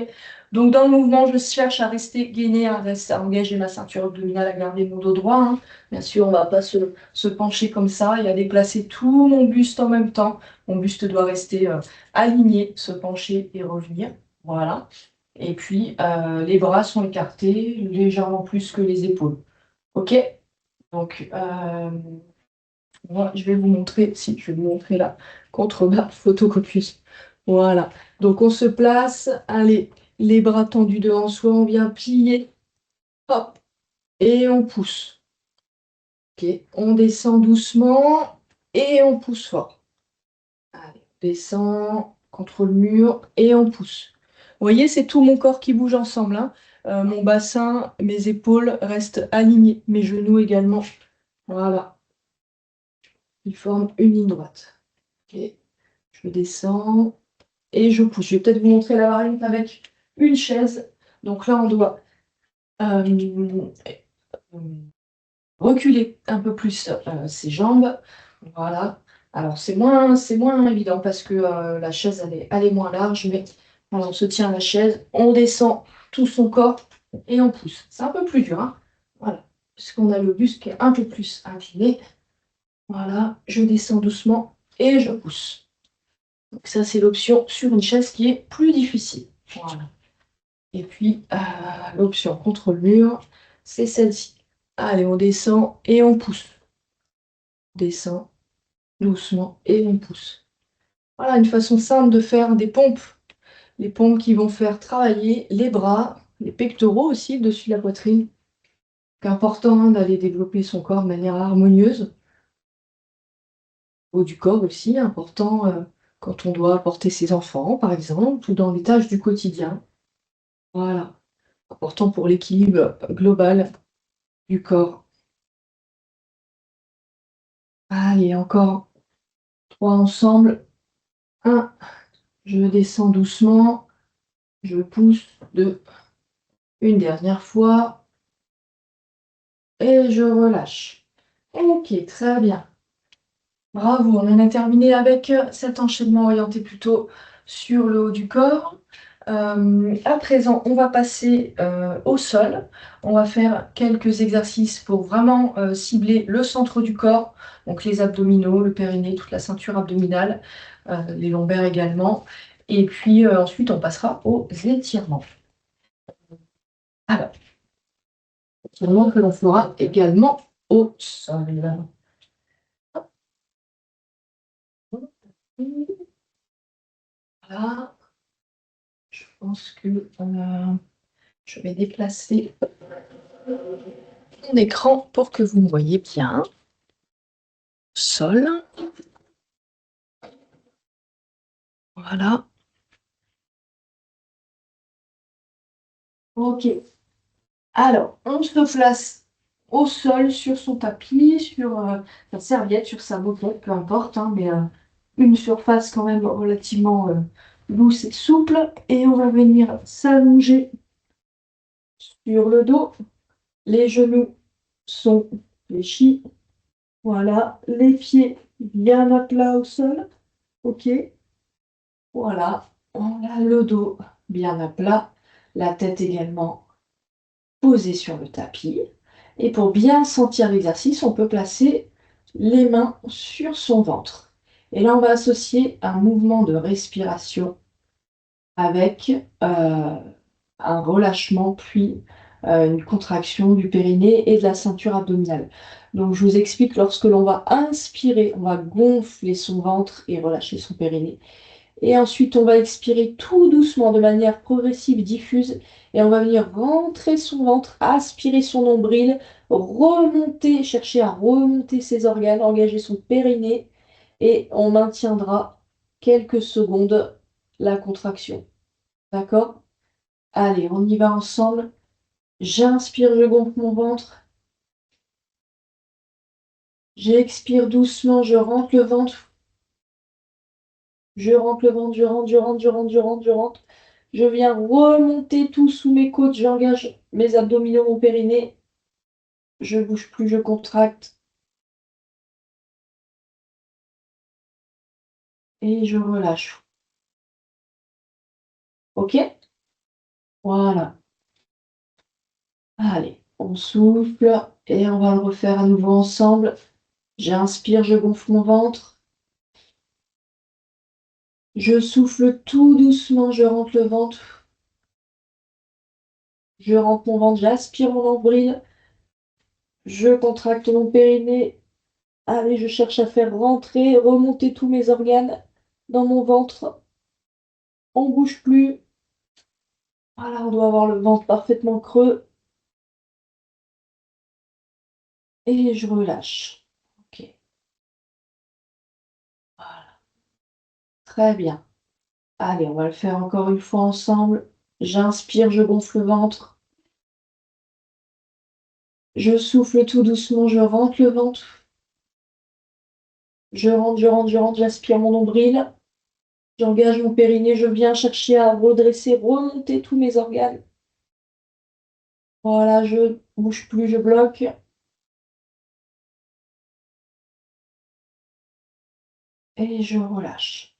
Donc dans le mouvement, je cherche à rester gainé, à engager ma ceinture abdominale, à garder mon dos droit, hein. Bien sûr, on ne va pas se pencher comme ça et à déplacer tout mon buste en même temps. Mon buste doit rester aligné, se pencher et revenir. Voilà. Et puis, les bras sont écartés légèrement plus que les épaules. OK? Donc, moi, je vais vous montrer, si je vais vous montrer la contrebas photocopieuse. Voilà. Donc, on se place, allez, les bras tendus devant soi, on vient plier, hop, et on pousse. OK, on descend doucement et on pousse fort. Allez, on descend contre le mur et on pousse. Vous voyez, c'est tout mon corps qui bouge ensemble, hein. Mon bassin, mes épaules restent alignées, mes genoux également. Voilà, ils forment une ligne droite. OK, je descends et je pousse. Je vais peut-être vous montrer la variante avec une chaise. Donc là, on doit euh, reculer un peu plus ses jambes. Voilà. Alors c'est moins évident parce que la chaise elle est moins large, mais voilà, on se tient à la chaise, on descend tout son corps et on pousse. C'est un peu plus dur, hein. Voilà. Puisqu'on a le buste qui est un peu plus incliné. Voilà, je descends doucement et je pousse. Donc ça c'est l'option sur une chaise qui est plus difficile. Voilà. Et puis l'option contre le mur, c'est celle-ci. Allez, on descend et on pousse. On descend doucement et on pousse. Voilà une façon simple de faire des pompes. Les pompes qui vont faire travailler les bras, les pectoraux aussi, le dessus de la poitrine. C'est important d'aller développer son corps de manière harmonieuse. Au du corps aussi, important quand on doit porter ses enfants, par exemple, ou dans les tâches du quotidien. Voilà. Important pour l'équilibre global du corps. Allez, encore 3 ensemble. 1, je descends doucement. Je pousse. 2, une dernière fois. Et je relâche. Ok, très bien. Bravo, on en a terminé avec cet enchaînement orienté plutôt sur le haut du corps. À présent, on va passer au sol. On va faire quelques exercices pour vraiment cibler le centre du corps, donc les abdominaux, le périnée, toute la ceinture abdominale, les lombaires également. Et puis ensuite, on passera aux étirements. Alors, étirements que l'on fera également au sol. Voilà, je pense que je vais déplacer mon écran pour que vous me voyez bien. Sol. Voilà. Ok. Alors, on se place au sol sur son tapis, sur sa serviette, sur sa moquette, peu importe, hein, mais une surface quand même relativement douce et souple. Et on va venir s'allonger sur le dos. Les genoux sont fléchis. Voilà. Les pieds bien à plat au sol. Ok. Voilà. On a le dos bien à plat. La tête également posée sur le tapis. Et pour bien sentir l'exercice, on peut placer les mains sur son ventre. Et là, on va associer un mouvement de respiration avec un relâchement, puis une contraction du périnée et de la ceinture abdominale. Donc, je vous explique, lorsque l'on va inspirer, on va gonfler son ventre et relâcher son périnée. Et ensuite, on va expirer tout doucement, de manière progressive, diffuse. Et on va venir rentrer son ventre, aspirer son nombril, remonter, chercher à remonter ses organes, engager son périnée. Et on maintiendra quelques secondes la contraction. D'accord? Allez, on y va ensemble. J'inspire, je gonfle mon ventre. J'expire doucement, je rentre le ventre. Je rentre le ventre, je rentre, je rentre, je rentre, je rentre, je rentre. Je viens remonter tout sous mes côtes, j'engage mes abdominaux, mon périnée. Je bouge plus, je contracte. Et je relâche. Ok? Voilà. Allez, on souffle et on va le refaire à nouveau ensemble. J'inspire, je gonfle mon ventre. Je souffle tout doucement, je rentre le ventre. Je rentre mon ventre, j'aspire mon nombril, je contracte mon périnée. Allez, je cherche à faire rentrer, remonter tous mes organes dans mon ventre. On bouge plus. Voilà, on doit avoir le ventre parfaitement creux. Et je relâche. Ok, voilà. Très bien. Allez, on va le faire encore une fois ensemble. J'inspire, je gonfle le ventre. Je souffle tout doucement, je rentre le ventre. Je rentre, je rentre, je rentre, j'aspire mon nombril. J'engage mon périnée, je viens chercher à redresser, remonter tous mes organes. Voilà, je bouge plus, je bloque. Et je relâche.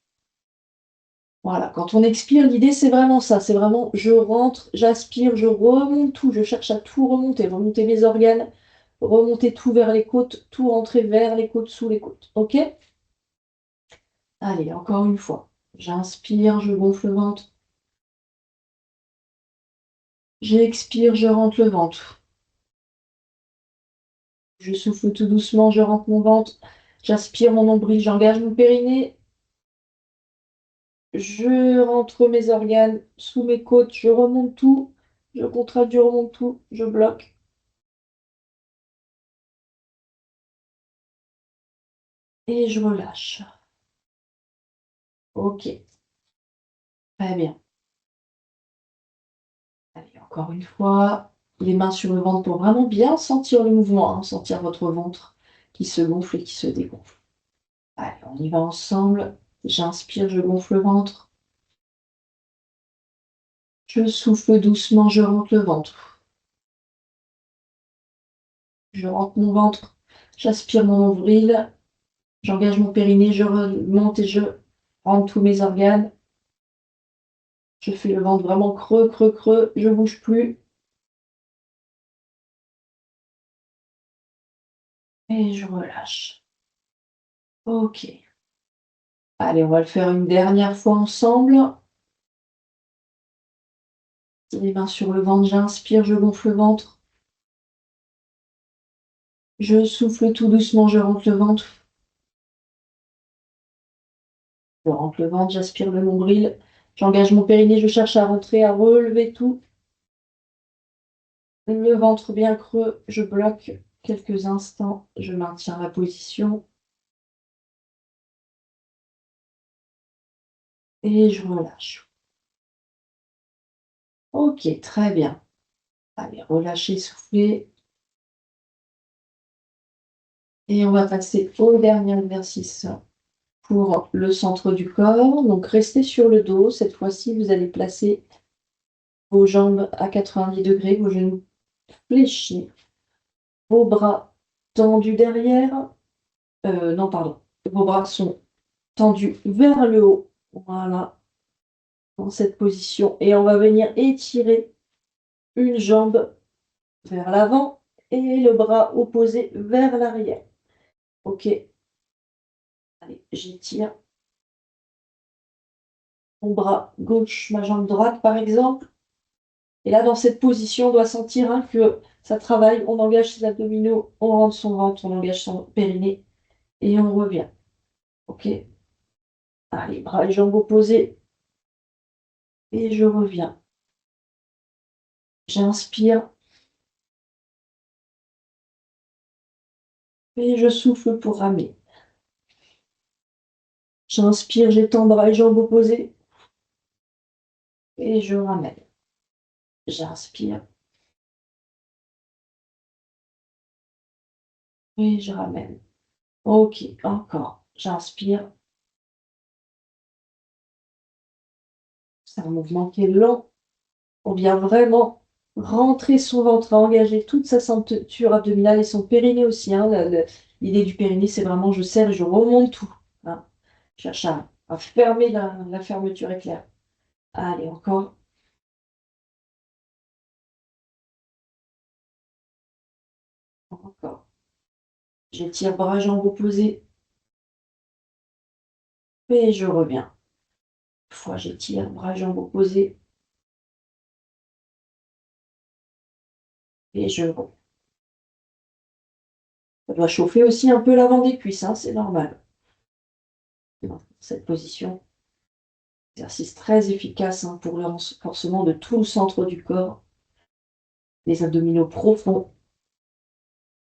Voilà, quand on expire, l'idée c'est vraiment ça, c'est vraiment je rentre, j'aspire, je remonte tout, je cherche à tout remonter, remonter mes organes, remonter tout vers les côtes, tout rentrer vers les côtes, sous les côtes. Ok? Allez, encore une fois. J'inspire, je gonfle le ventre. J'expire, je rentre le ventre. Je souffle tout doucement, je rentre mon ventre. J'aspire mon nombril, j'engage mon périnée. Je rentre mes organes sous mes côtes, je remonte tout. Je contracte, je remonte tout, je bloque. Et je relâche. Ok, très bien. Allez, encore une fois, les mains sur le ventre pour vraiment bien sentir le mouvement, hein, sentir votre ventre qui se gonfle et qui se dégonfle. Allez, on y va ensemble. J'inspire, je gonfle le ventre. Je souffle doucement, je rentre le ventre. Je rentre mon ventre. J'aspire mon nombril. J'engage mon périnée, je remonte et je rentre tous mes organes. Je fais le ventre vraiment creux, creux, creux. Je bouge plus. Et je relâche. Ok. Allez, on va le faire une dernière fois ensemble. Les mains sur le ventre, j'inspire, je gonfle le ventre. Je souffle tout doucement, je rentre le ventre. Je rentre le ventre, j'aspire le nombril. J'engage mon périnée, je cherche à rentrer, à relever tout. Le ventre bien creux, je bloque quelques instants, je maintiens la position et je relâche. Ok, très bien. Allez, relâchez, soufflez. Et on va passer au dernier exercice pour le centre du corps. Donc, restez sur le dos. Cette fois-ci, vous allez placer vos jambes à 90 degrés, vos genoux fléchis, vos bras tendus derrière. Non, pardon. Vos bras sont tendus vers le haut. Voilà, dans cette position. Et on va venir étirer une jambe vers l'avant et le bras opposé vers l'arrière. Ok, allez, j'étire mon bras gauche, ma jambe droite par exemple. Et là, dans cette position, on doit sentir hein, que ça travaille. On engage ses abdominaux, on rentre son ventre, on engage son périnée et on revient. Ok, allez, bras et jambes opposés et je reviens. J'inspire et je souffle pour ramer. J'inspire, j'étends bras et jambes opposés et je ramène. J'inspire et je ramène. Ok, encore. J'inspire. C'est un mouvement qui est lent. On vient vraiment rentrer son ventre, à engager toute sa ceinture abdominale et son périnée aussi. Hein. L'idée du périnée, c'est vraiment je serre et je remonte tout. Hein. Je cherche à fermer la fermeture éclair. Allez, encore. Encore. J'étire bras, jambes opposés. Et je reviens. Une fois j'étire bras, jambes opposés. Et ça doit chauffer aussi un peu l'avant des cuisses, hein, c'est normal. Dans cette position, exercice très efficace hein, pour le renforcement de tout le centre du corps, les abdominaux profonds,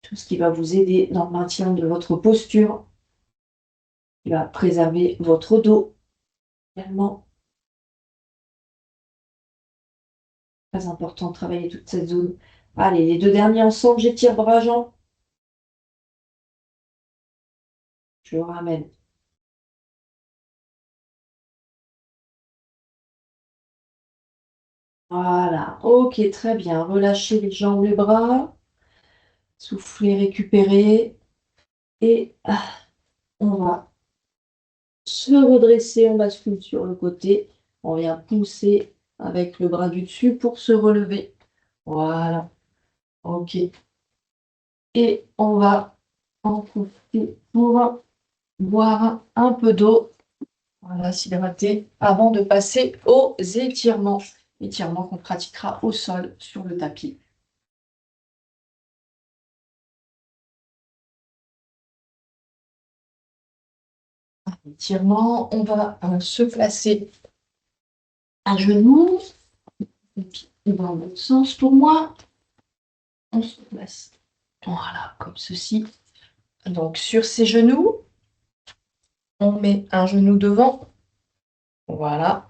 tout ce qui va vous aider dans le maintien de votre posture, qui va préserver votre dos également. Très important de travailler toute cette zone. Allez, les deux derniers ensemble, j'étire bras, jambes. Je ramène. Voilà, ok, très bien. Relâchez les jambes, les bras. Soufflez, récupérez. Et on va se redresser, on bascule sur le côté. On vient pousser avec le bras du dessus pour se relever. Voilà, ok. Et on va en profiter pour boire un peu d'eau. Voilà, s'hydrater avant de passer aux étirements. Étirements qu'on pratiquera au sol sur le tapis. Étirement, on va se placer à genoux. Et puis, dans l'autre sens pour moi. On se place. Voilà, comme ceci. Donc, sur ses genoux, on met un genou devant. Voilà.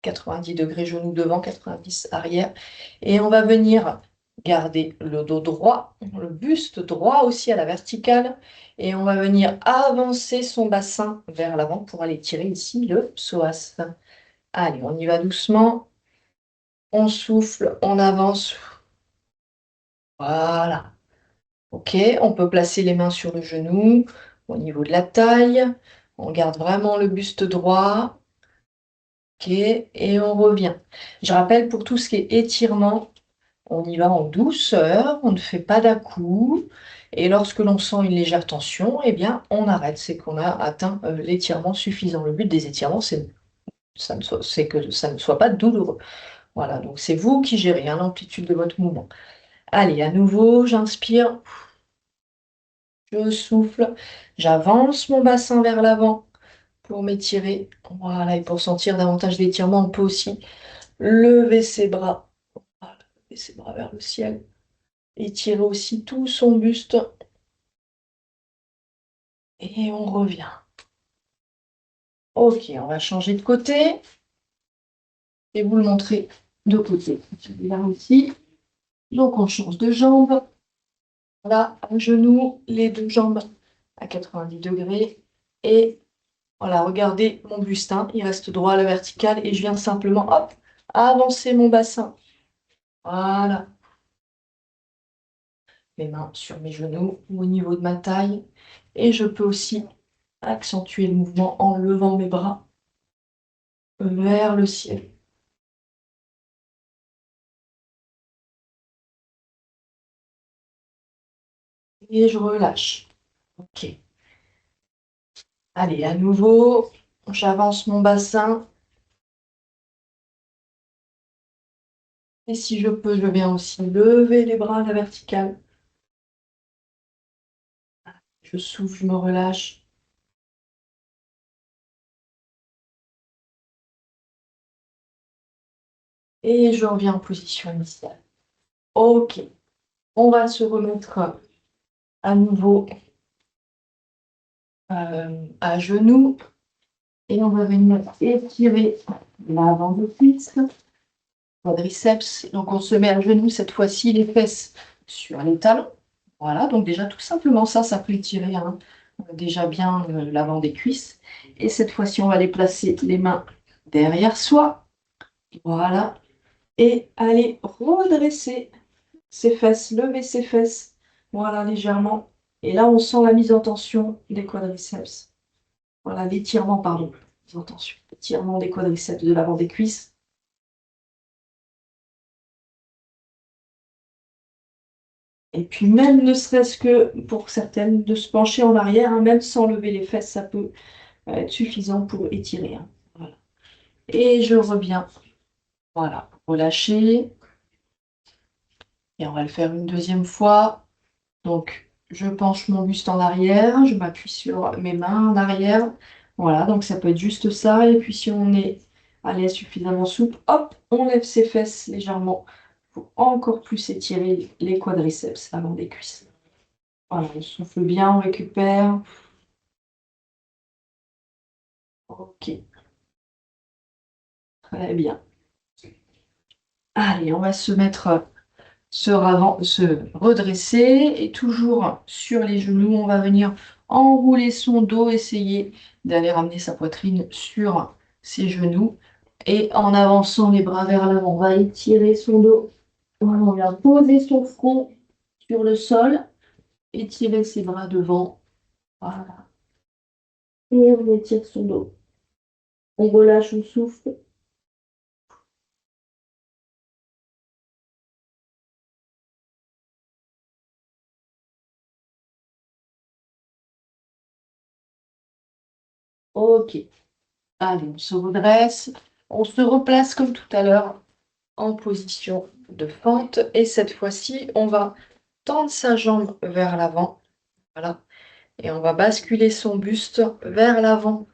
90 degrés genou devant, 90 arrière. Et on va venir garder le dos droit, le buste droit aussi à la verticale. Et on va venir avancer son bassin vers l'avant pour aller tirer ici le psoas. Allez, on y va doucement. On souffle, on avance. Voilà. Ok, on peut placer les mains sur le genou, au niveau de la taille. On garde vraiment le buste droit. Ok, et on revient. Je rappelle, pour tout ce qui est étirement, on y va en douceur, on ne fait pas d'à-coups. Et lorsque l'on sent une légère tension, eh bien, on arrête. C'est qu'on a atteint l'étirement suffisant. Le but des étirements, c'est que ça ne soit pas douloureux. Voilà, donc c'est vous qui gérez hein, l'amplitude de votre mouvement. Allez, à nouveau, j'inspire. Je souffle, j'avance mon bassin vers l'avant pour m'étirer. Voilà, et pour sentir davantage d'étirement, on peut aussi lever ses bras. Voilà, lever ses bras vers le ciel. Étirer aussi tout son buste. Et on revient. Ok, on va changer de côté. Et vous le montrer de côté. Là aussi. Donc on change de jambe. Là, un genou, les deux jambes à 90 degrés. Et voilà, regardez mon buste, hein, il reste droit à la verticale et je viens simplement, hop, avancer mon bassin. Voilà. Mes mains sur mes genoux ou au niveau de ma taille. Et je peux aussi accentuer le mouvement en levant mes bras vers le ciel. Et je relâche. Ok. Allez, à nouveau, j'avance mon bassin. Et si je peux, je viens aussi lever les bras à la verticale. Je souffle, je me relâche. Et je reviens en position initiale. Ok. On va se remettre à nouveau à genoux. Et on va venir étirer l'avant de cuisse, quadriceps. Donc on se met à genoux cette fois-ci, les fesses sur les talons. Voilà, donc déjà tout simplement ça, ça peut étirer hein, déjà bien l'avant des cuisses. Et cette fois-ci, on va les placer les mains derrière soi. Voilà. Et aller redresser ses fesses, lever ses fesses. Voilà, légèrement. Et là, on sent la mise en tension des quadriceps. Voilà, l'étirement, pardon. Mise en tension. L'étirement des quadriceps de l'avant des cuisses. Et puis même ne serait-ce que pour certaines de se pencher en arrière, hein, même sans lever les fesses, ça peut être suffisant pour étirer. Hein. Voilà. Et je reviens. Voilà. Relâcher. Et on va le faire une deuxième fois. Donc, je penche mon buste en arrière, je m'appuie sur mes mains en arrière. Voilà, donc ça peut être juste ça. Et puis si on est à l'aise suffisamment souple, hop, on lève ses fesses légèrement pour encore plus étirer les quadriceps avant des cuisses. Voilà, on souffle bien, on récupère. Ok, très bien. Allez, on va se mettre se redresser et toujours sur les genoux, on va venir enrouler son dos, essayer d'aller ramener sa poitrine sur ses genoux et en avançant les bras vers l'avant, on va étirer son dos. Voilà, on vient poser son front sur le sol, étirer ses bras devant. Voilà. Et on étire son dos. On relâche, on souffle. Ok. Allez, on se redresse. On se replace comme tout à l'heure en position de fente. Et cette fois-ci, on va tendre sa jambe vers l'avant. Voilà. Et on va basculer son buste vers l'avant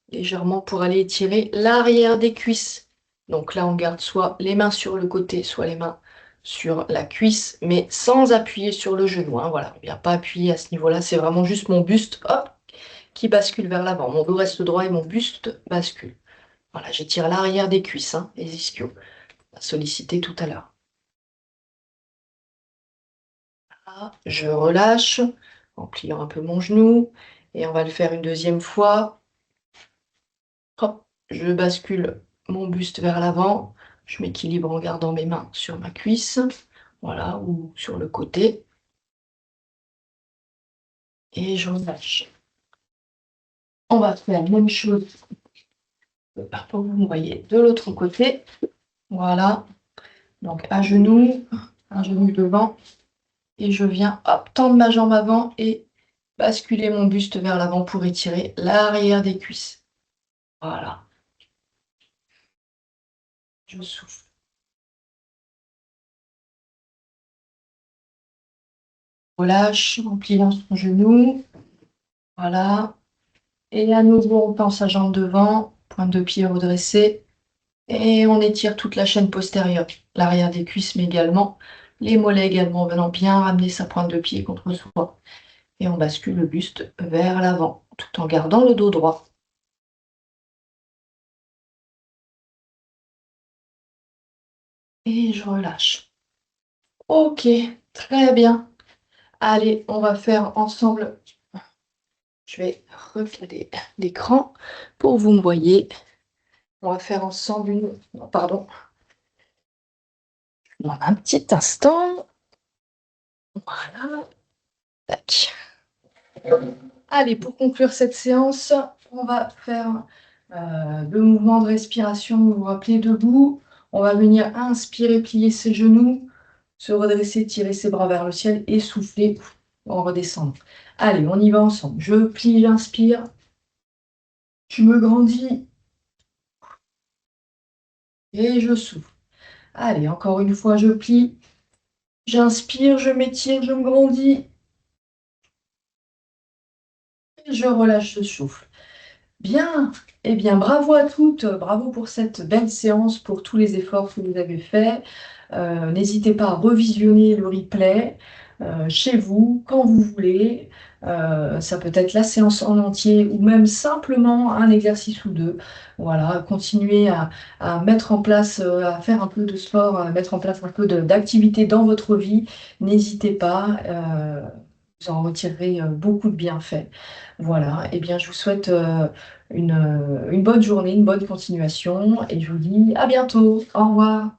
légèrement pour aller étirer l'arrière des cuisses. Donc là, on garde soit les mains sur le côté, soit les mains sur la cuisse, mais sans appuyer sur le genou, hein. Voilà, on ne vient pas appuyer à ce niveau-là. C'est vraiment juste mon buste, hop, qui bascule vers l'avant. Mon dos reste droit et mon buste bascule. Voilà, j'étire l'arrière des cuisses, hein, les ischios. On a sollicité tout à l'heure. Je relâche en pliant un peu mon genou et on va le faire une deuxième fois. Hop, je bascule mon buste vers l'avant, je m'équilibre en gardant mes mains sur ma cuisse, voilà, ou sur le côté, et je relâche. On va faire la même chose pour vous voyez de l'autre côté, voilà, donc à genoux, un genou devant, et je viens hop, tendre ma jambe avant et basculer mon buste vers l'avant pour étirer l'arrière des cuisses. Voilà, je souffle. Relâche en pliant son genou. Voilà. Et à nouveau, on pense à jambe devant, pointe de pied redressée. Et on étire toute la chaîne postérieure, l'arrière des cuisses, mais également les mollets également, en venant bien ramener sa pointe de pied contre soi. Et on bascule le buste vers l'avant, tout en gardant le dos droit. Et je relâche. Ok, très bien. Allez, on va faire ensemble. Je vais refiler l'écran pour vous me voyez. On va faire ensemble une. Non, pardon. Dans un petit instant. Voilà. Tac. Allez, pour conclure cette séance, on va faire le mouvement de respiration. Vous vous rappelez debout. On va venir inspirer, plier ses genoux, se redresser, tirer ses bras vers le ciel et souffler en redescendant. Allez, on y va ensemble. Je plie, j'inspire. Je me grandis et je souffle. Allez, encore une fois, je plie. J'inspire, je m'étire, je me grandis. Et je relâche, je souffle. Bien, eh bien, bravo à toutes, bravo pour cette belle séance, pour tous les efforts que vous avez faits. N'hésitez pas à revisionner le replay chez vous, quand vous voulez. Ça peut être la séance en entier ou même simplement un exercice ou deux. Voilà, continuez à mettre en place, à faire un peu de sport, à mettre en place un peu d'activité dans votre vie. N'hésitez pas, vous en retirerez beaucoup de bienfaits. Voilà, eh bien, je vous souhaite une bonne journée, une bonne continuation et je vous dis à bientôt. Au revoir.